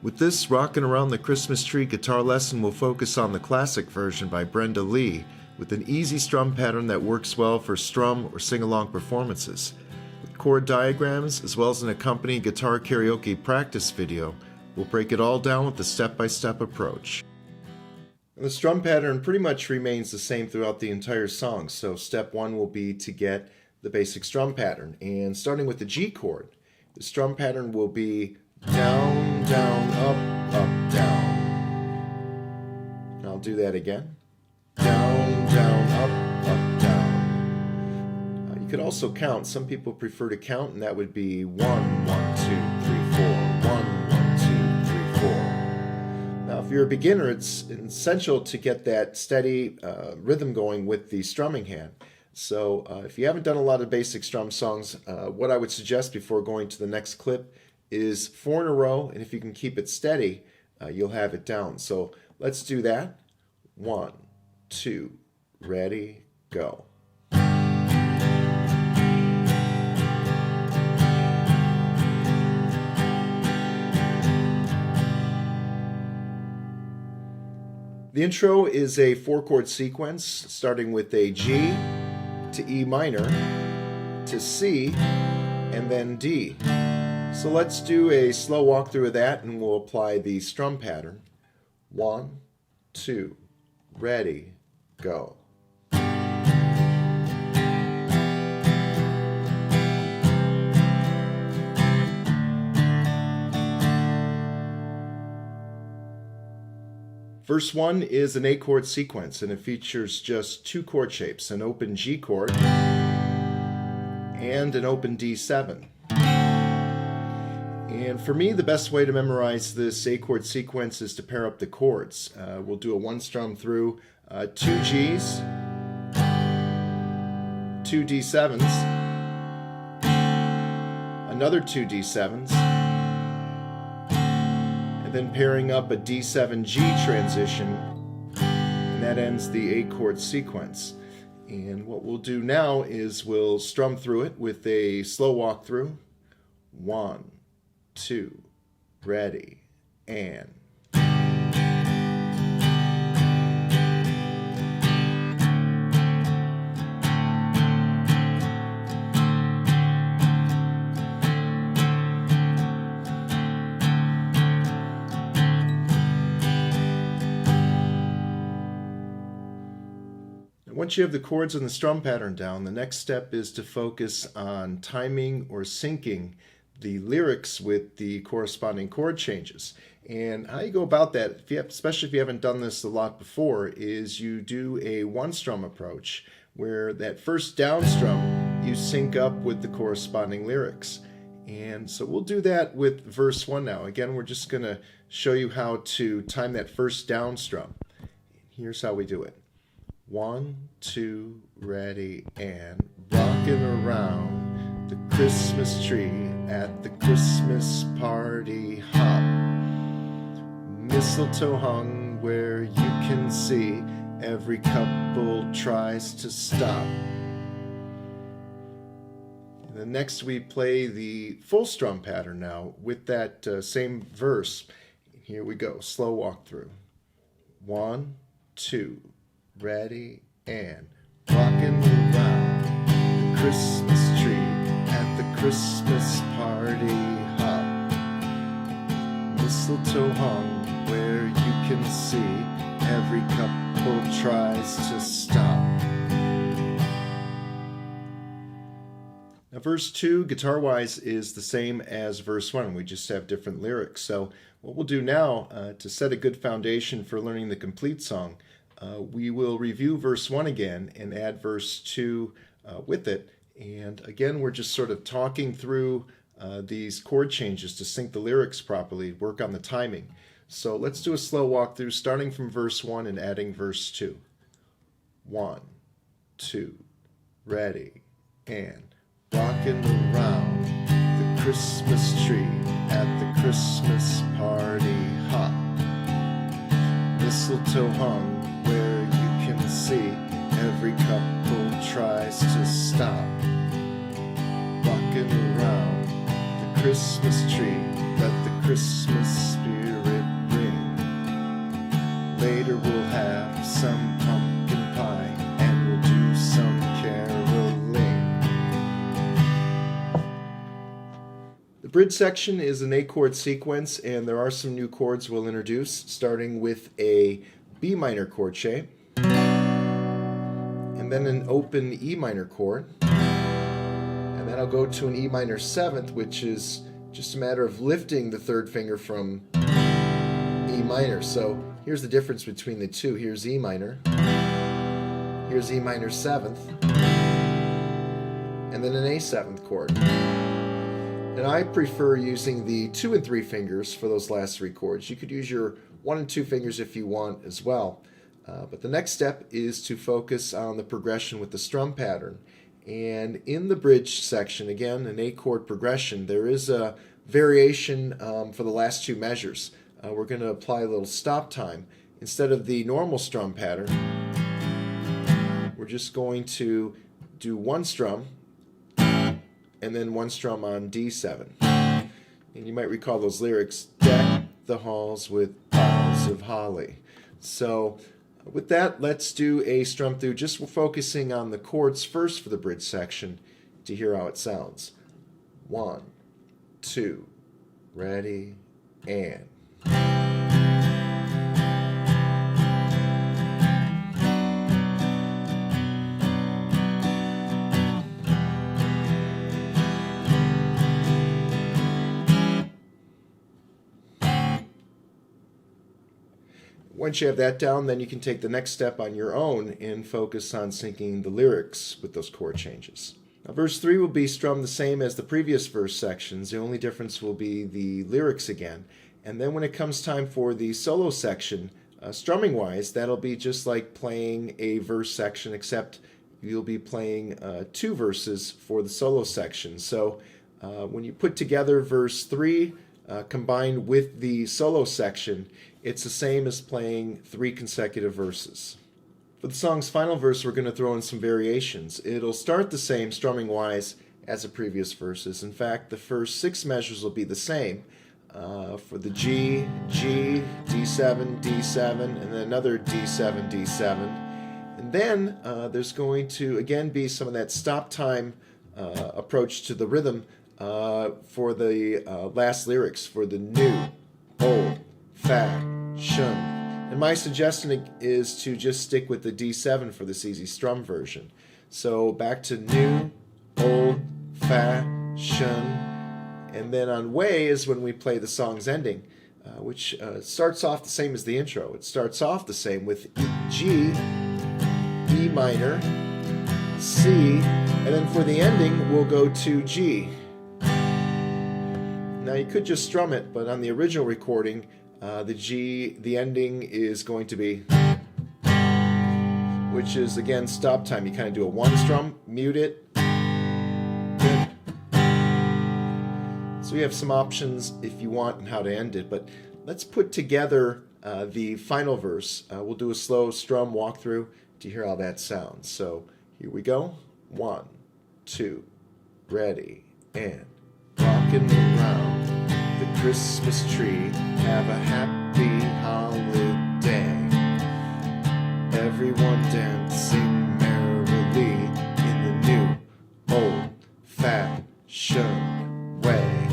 With this Rockin' Around the Christmas Tree guitar lesson, we'll focus on the classic version by Brenda Lee with an easy strum pattern that works well for strum or sing-along performances. With chord diagrams as well as an accompanying guitar karaoke practice video, we'll break it all down with a step-by-step approach. And the strum pattern pretty much remains the same throughout the entire song, so step one will be to get the basic strum pattern. And starting with the G chord, the strum pattern will be down, down, up, down. And I'll do that again. Down, down, up, down. You could also count. Some people prefer to count, and that would be 1, 1, 2, 3, 4. 1, 1, 2, 3, 4. Now, if you're a beginner, it's essential to get that steady rhythm going with the strumming hand. So if you haven't done a lot of basic strum songs, what I would suggest before going to the next clip is 4 in a row, and if you can keep it steady, you'll have it down. So let's do that. 1, 2, ready, go. The intro is a 4-chord sequence starting with a G to E minor to C and then D. So let's do a slow walkthrough of that and we'll apply the strum pattern. 1, 2, ready, go. Verse 1 is an 8-chord sequence and it features just 2 chord shapes, an open G chord and an open D7. And for me, the best way to memorize this 8-chord sequence is to pair up the chords. We'll do a 1 strum through 2 Gs, 2 D7s, another 2 D7s, and then pairing up a D7G transition, and that ends the 8-chord sequence. And what we'll do now is we'll strum through it with a slow walkthrough. 1, 2, ready, and. Once you have the chords and the strum pattern down, the next step is to focus on timing or syncing the lyrics with the corresponding chord changes. And how you go about that, especially if you haven't done this a lot before, is you do a 1 strum approach where that first down strum you sync up with the corresponding lyrics. And so we'll do that with verse 1 now. Again, we're just going to show you how to time that first down strum. Here's how we do it. 1, 2, ready, and rockin' around the Christmas tree at the Christmas party hop. Mistletoe hung where you can see every couple tries to stop. And then next we play the full strum pattern now with that same verse. Here we go, slow walkthrough. 1, 2, ready, and rockin' around the Christmas tree at the Christmas party hop. Mistletoe hung where you can see every couple tries to stop. Now verse 2, guitar-wise, is the same as verse 1. We just have different lyrics. So what we'll do now to set a good foundation for learning the complete song, we will review verse 1 again and add verse 2 with it. And again, we're just sort of talking through these chord changes to sync the lyrics properly, work on the timing. So let's do a slow walkthrough starting from verse 1 and adding verse 2. 1, 2, ready, and rockin' around the Christmas tree at the Christmas party hop. Mistletoe hung where you can see every couple tries to stop. Rockin' around the Christmas tree, let the Christmas spirit bridge section is an A chord sequence, and there are some new chords we'll introduce, starting with a B minor chord shape, and then an open E minor chord, and then I'll go to an E minor 7th, which is just a matter of lifting the third finger from E minor. So here's the difference between the two. Here's E minor, here's E minor 7th, and then an A 7th chord. And I prefer using the 2 and 3 fingers for those last 3 chords. You could use your 1 and 2 fingers if you want as well. But the next step is to focus on the progression with the strum pattern. And in the bridge section, again, an A chord progression, there is a variation for the last 2 measures. We're going to apply a little stop time. Instead of the normal strum pattern, we're just going to do 1 strum and then 1 strum on D7. And you might recall those lyrics, deck the halls with boughs of holly. So with that, let's do a strum through, just focusing on the chords first for the bridge section to hear how it sounds. 1, 2, ready, and. Once you have that down, then you can take the next step on your own and focus on syncing the lyrics with those chord changes. Now, verse 3 will be strummed the same as the previous verse sections. The only difference will be the lyrics again. And then when it comes time for the solo section, strumming-wise, that'll be just like playing a verse section, except you'll be playing 2 verses for the solo section. So when you put together verse 3 combined with the solo section, it's the same as playing 3 consecutive verses. For the song's final verse, we're going to throw in some variations. It'll start the same strumming-wise as the previous verses. In fact, the first 6 measures will be the same. For the G, G, D7, D7, and then another D7, D7. And then there's going to again be some of that stop time approach to the rhythm for the last lyrics, for the new, old, fat, shun. And my suggestion is to just stick with the D7 for this easy strum version. So back to new, old, fat, shun. And then on way is when we play the song's ending, which starts off the same as the intro. It starts off the same with G, E minor, C, and then for the ending we'll go to G. Now you could just strum it, but on the original recording, the G, the ending is going to be, which is again stop time. You kind of do a 1 strum, mute it. So you have some options if you want and how to end it, but let's put together the final verse. We'll do a slow strum walkthrough to hear how that sounds. So here we go. 1, 2, ready, and rockin' around the Christmas tree, have a happy holiday. Everyone dancing merrily in the new, old, fashioned way.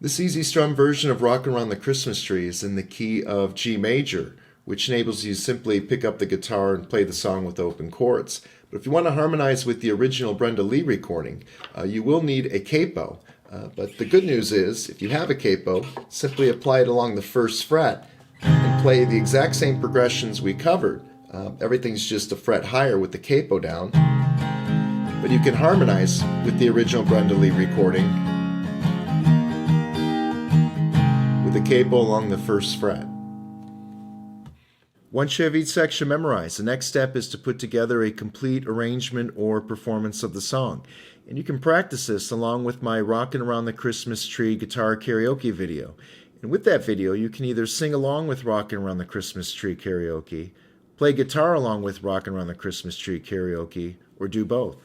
This easy strum version of Rockin' Around the Christmas Tree is in the key of G major, which enables you to simply pick up the guitar and play the song with open chords. But if you want to harmonize with the original Brenda Lee recording, you will need a capo. But the good news is, if you have a capo, simply apply it along the 1st fret and play the exact same progressions we covered. Everything's just a fret higher with the capo down. But you can harmonize with the original Brenda Lee recording with the capo along the 1st fret. Once you have each section memorized, the next step is to put together a complete arrangement or performance of the song. And you can practice this along with my Rockin' Around the Christmas Tree guitar karaoke video. And with that video, you can either sing along with Rockin' Around the Christmas Tree karaoke, play guitar along with Rockin' Around the Christmas Tree karaoke, or do both.